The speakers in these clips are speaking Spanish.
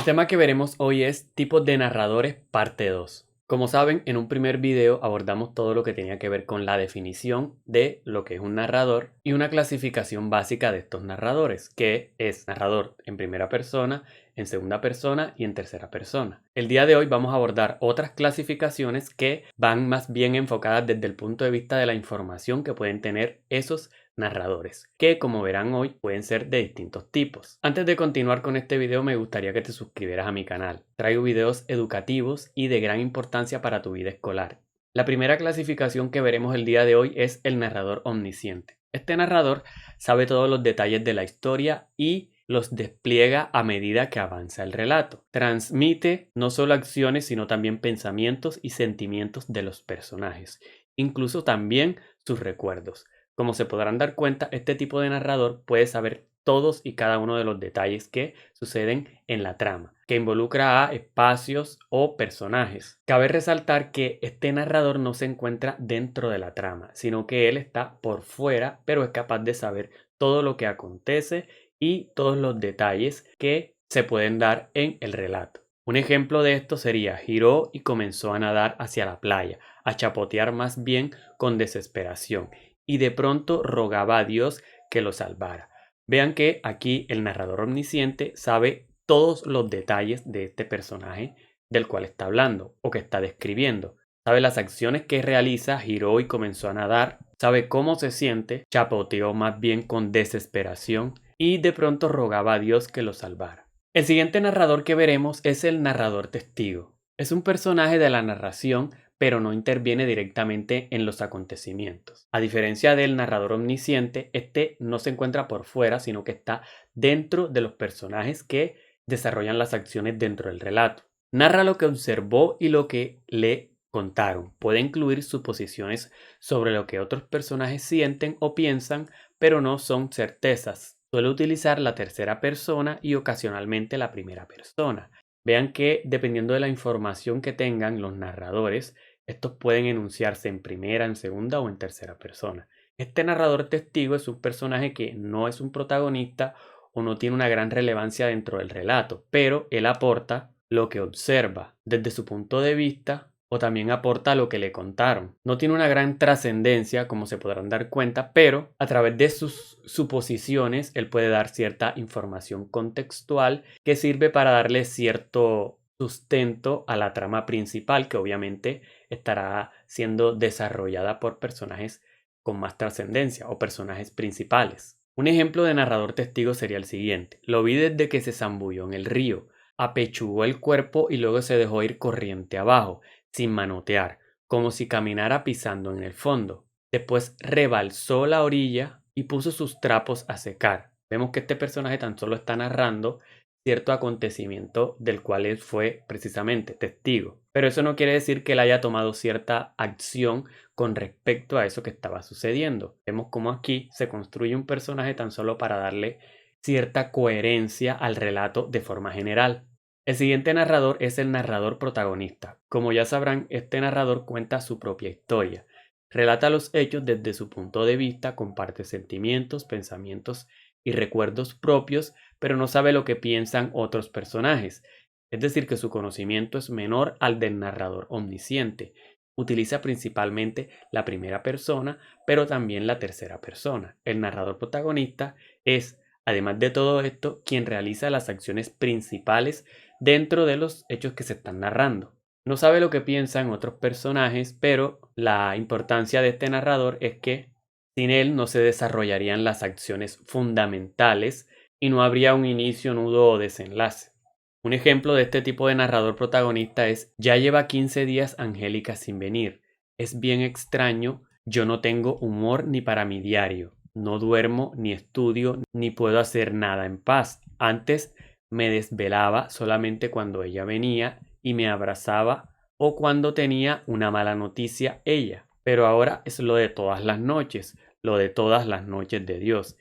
tema que veremos hoy es tipos de narradores parte 2. Como saben, en un primer video abordamos todo lo que tenía que ver con la definición de lo que es un narrador y una clasificación básica de estos narradores, que es narrador en primera persona, en segunda persona y en tercera persona. El día de hoy vamos a abordar otras clasificaciones que van más bien enfocadas desde el punto de vista de la información que pueden tener esos narradores, que como verán hoy pueden ser de distintos tipos. Antes de continuar con este video me gustaría que te suscribieras a mi canal. Traigo videos educativos y de gran importancia para tu vida escolar. La primera clasificación que veremos el día de hoy es el narrador omnisciente. Este narrador sabe todos los detalles de la historia y los despliega a medida que avanza el relato. Transmite no solo acciones sino también pensamientos y sentimientos de los personajes, incluso también sus recuerdos. Como se podrán dar cuenta, este tipo de narrador puede saber todos y cada uno de los detalles que suceden en la trama, que involucra a espacios o personajes. Cabe resaltar que este narrador no se encuentra dentro de la trama, sino que él está por fuera, pero es capaz de saber todo lo que acontece y todos los detalles que se pueden dar en el relato. Un ejemplo de esto sería: giró y comenzó a nadar hacia la playa, a chapotear más bien con desesperación, y de pronto rogaba a Dios que lo salvara. Vean que aquí el narrador omnisciente sabe todos los detalles de este personaje del cual está hablando o que está describiendo. Sabe las acciones que realiza, giró y comenzó a nadar, sabe cómo se siente, chapoteó más bien con desesperación y de pronto rogaba a Dios que lo salvara. El siguiente narrador que veremos es el narrador testigo. Es un personaje de la narración, pero no interviene directamente en los acontecimientos. A diferencia del narrador omnisciente, este no se encuentra por fuera, sino que está dentro de los personajes que desarrollan las acciones dentro del relato. Narra lo que observó y lo que le contaron. Puede incluir suposiciones sobre lo que otros personajes sienten o piensan, pero no son certezas. Suele utilizar la tercera persona y ocasionalmente la primera persona. Vean que dependiendo de la información que tengan los narradores, estos pueden enunciarse en primera, en segunda o en tercera persona. Este narrador testigo es un personaje que no es un protagonista o no tiene una gran relevancia dentro del relato, pero él aporta lo que observa desde su punto de vista o también aporta lo que le contaron. No tiene una gran trascendencia, como se podrán dar cuenta, pero a través de sus suposiciones él puede dar cierta información contextual que sirve para darle cierto sustento a la trama principal, que obviamente estará siendo desarrollada por personajes con más trascendencia o personajes principales. Un ejemplo de narrador testigo sería el siguiente: lo vi desde que se zambulló en el río, apechugó el cuerpo y luego se dejó ir corriente abajo, sin manotear, como si caminara pisando en el fondo. Después rebalsó la orilla y puso sus trapos a secar. Vemos que este personaje tan solo está narrando cierto acontecimiento del cual él fue precisamente testigo. Pero eso no quiere decir que él haya tomado cierta acción con respecto a eso que estaba sucediendo. Vemos cómo aquí se construye un personaje tan solo para darle cierta coherencia al relato de forma general. El siguiente narrador es el narrador protagonista. Como ya sabrán, este narrador cuenta su propia historia. Relata los hechos desde su punto de vista, comparte sentimientos, pensamientos y recuerdos propios, pero no sabe lo que piensan otros personajes. Es decir, que su conocimiento es menor al del narrador omnisciente. Utiliza principalmente la primera persona, pero también la tercera persona. El narrador protagonista es, además de todo esto, quien realiza las acciones principales dentro de los hechos que se están narrando. No sabe lo que piensan otros personajes, pero la importancia de este narrador es que sin él no se desarrollarían las acciones fundamentales y no habría un inicio, nudo o desenlace. Un ejemplo de este tipo de narrador protagonista es: ya lleva 15 días Angélica sin venir. Es bien extraño, yo no tengo humor ni para mi diario. No duermo, ni estudio, ni puedo hacer nada en paz. Antes me desvelaba solamente cuando ella venía y me abrazaba o cuando tenía una mala noticia ella. Pero ahora es lo de todas las noches, lo de todas las noches de Dios.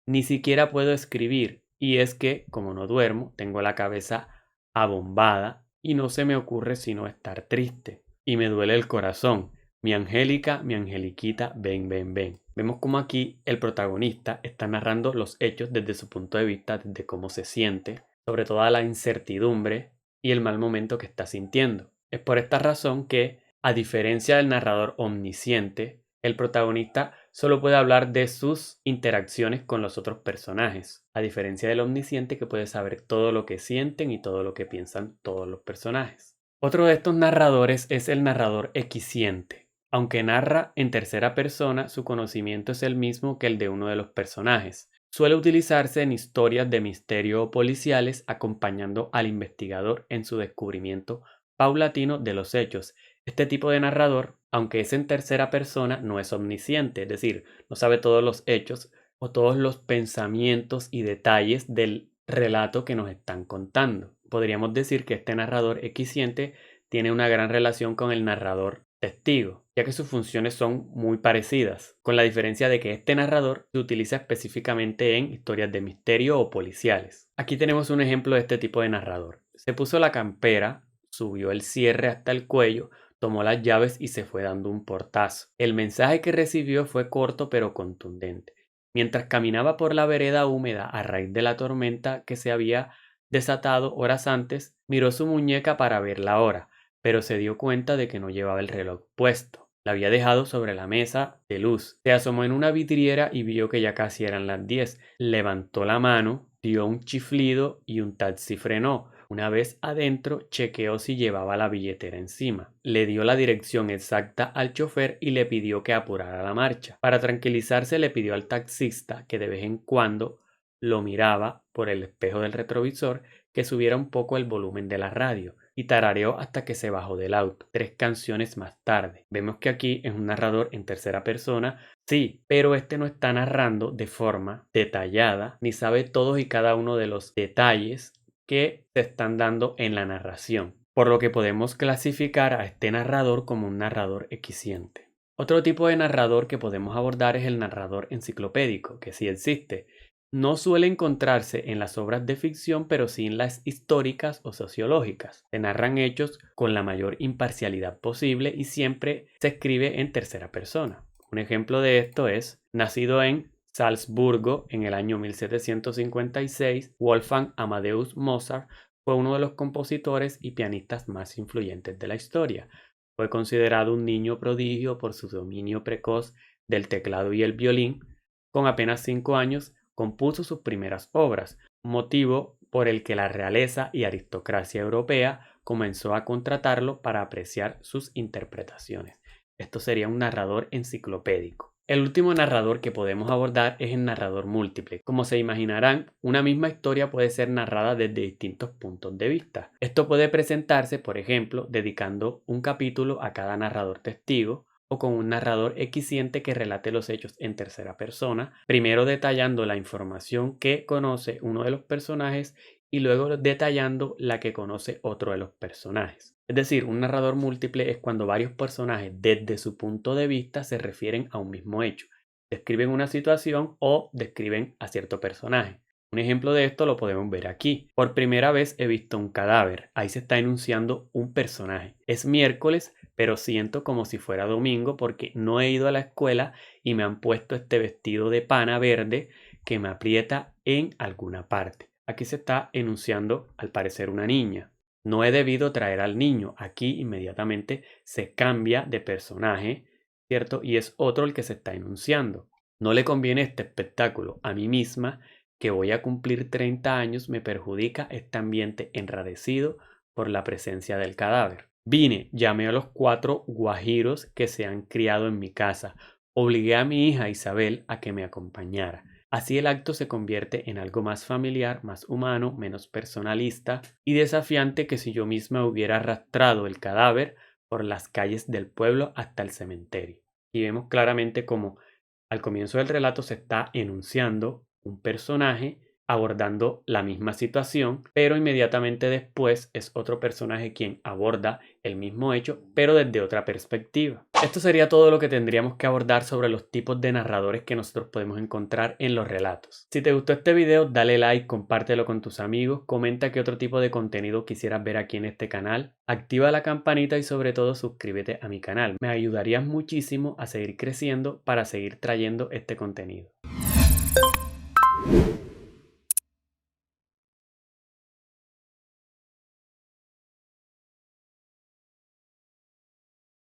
Ni siquiera puedo escribir, y es que, como no duermo, tengo la cabeza abombada y no se me ocurre sino estar triste. Y me duele el corazón. Mi Angélica, mi Angeliquita, ven, ven, ven. Vemos como aquí el protagonista está narrando los hechos desde su punto de vista, desde cómo se siente, sobre toda la incertidumbre y el mal momento que está sintiendo. Es por esta razón que, a diferencia del narrador omnisciente, el protagonista solo puede hablar de sus interacciones con los otros personajes, a diferencia del omnisciente que puede saber todo lo que sienten y todo lo que piensan todos los personajes. Otro de estos narradores es el narrador equisciente. Aunque narra en tercera persona, su conocimiento es el mismo que el de uno de los personajes. Suele utilizarse en historias de misterio o policiales, acompañando al investigador en su descubrimiento paulatino de los hechos. Este tipo de narrador, aunque es en tercera persona, no es omnisciente, es decir, no sabe todos los hechos o todos los pensamientos y detalles del relato que nos están contando. Podríamos decir que este narrador equisciente tiene una gran relación con el narrador testigo, ya que sus funciones son muy parecidas, con la diferencia de que este narrador se utiliza específicamente en historias de misterio o policiales. Aquí tenemos un ejemplo de este tipo de narrador. Se puso la campera, subió el cierre hasta el cuello, tomó las llaves y se fue dando un portazo. El mensaje que recibió fue corto pero contundente. Mientras caminaba por la vereda húmeda a raíz de la tormenta que se había desatado horas antes, miró su muñeca para ver la hora, pero se dio cuenta de que no llevaba el reloj puesto. La había dejado sobre la mesa de luz. Se asomó en una vidriera y vio que ya casi eran las 10. Levantó la mano, dio un chiflido y un taxi frenó. Una vez adentro, chequeó si llevaba la billetera encima. Le dio la dirección exacta al chofer y le pidió que apurara la marcha. Para tranquilizarse, le pidió al taxista que de vez en cuando lo miraba por el espejo del retrovisor, que subiera un poco el volumen de la radio, y tarareó hasta que se bajó del auto. 3 canciones más tarde. Vemos que aquí es un narrador en tercera persona, sí, pero este no está narrando de forma detallada, ni sabe todos y cada uno de los detalles que se están dando en la narración, por lo que podemos clasificar a este narrador como un narrador equisciente. Otro tipo de narrador que podemos abordar es el narrador enciclopédico, que sí existe. No suele encontrarse en las obras de ficción, pero sí en las históricas o sociológicas. Se narran hechos con la mayor imparcialidad posible y siempre se escribe en tercera persona. Un ejemplo de esto es, nacido en Salzburgo en el año 1756, Wolfgang Amadeus Mozart fue uno de los compositores y pianistas más influyentes de la historia. Fue considerado un niño prodigio por su dominio precoz del teclado y el violín. Con apenas 5 años, compuso sus primeras obras, motivo por el que la realeza y aristocracia europea comenzó a contratarlo para apreciar sus interpretaciones. Esto sería un narrador enciclopédico. El último narrador que podemos abordar es el narrador múltiple. Como se imaginarán, una misma historia puede ser narrada desde distintos puntos de vista. Esto puede presentarse, por ejemplo, dedicando un capítulo a cada narrador testigo, o con un narrador equisciente que relate los hechos en tercera persona, primero detallando la información que conoce uno de los personajes y luego detallando la que conoce otro de los personajes. Es decir, un narrador múltiple es cuando varios personajes desde su punto de vista se refieren a un mismo hecho, describen una situación o describen a cierto personaje. Un ejemplo de esto lo podemos ver aquí. Por primera vez he visto un cadáver. Ahí se está enunciando un personaje. Es miércoles, pero siento como si fuera domingo porque no he ido a la escuela y me han puesto este vestido de pana verde que me aprieta en alguna parte. Aquí se está enunciando, al parecer, una niña. No he debido traer al niño. Aquí inmediatamente se cambia de personaje, ¿cierto? Y es otro el que se está enunciando. No le conviene este espectáculo. A mí misma, que voy a cumplir 30 años, me perjudica este ambiente enrarecido por la presencia del cadáver. Vine, llamé a los 4 guajiros que se han criado en mi casa. Obligué a mi hija Isabel a que me acompañara. Así el acto se convierte en algo más familiar, más humano, menos personalista y desafiante que si yo misma hubiera arrastrado el cadáver por las calles del pueblo hasta el cementerio. Y vemos claramente cómo al comienzo del relato se está enunciando un personaje abordando la misma situación, pero inmediatamente después es otro personaje quien aborda el mismo hecho, pero desde otra perspectiva. Esto sería todo lo que tendríamos que abordar sobre los tipos de narradores que nosotros podemos encontrar en los relatos. Si te gustó este video, dale like, compártelo con tus amigos, comenta qué otro tipo de contenido quisieras ver aquí en este canal, activa la campanita y sobre todo suscríbete a mi canal. Me ayudarías muchísimo a seguir creciendo para seguir trayendo este contenido.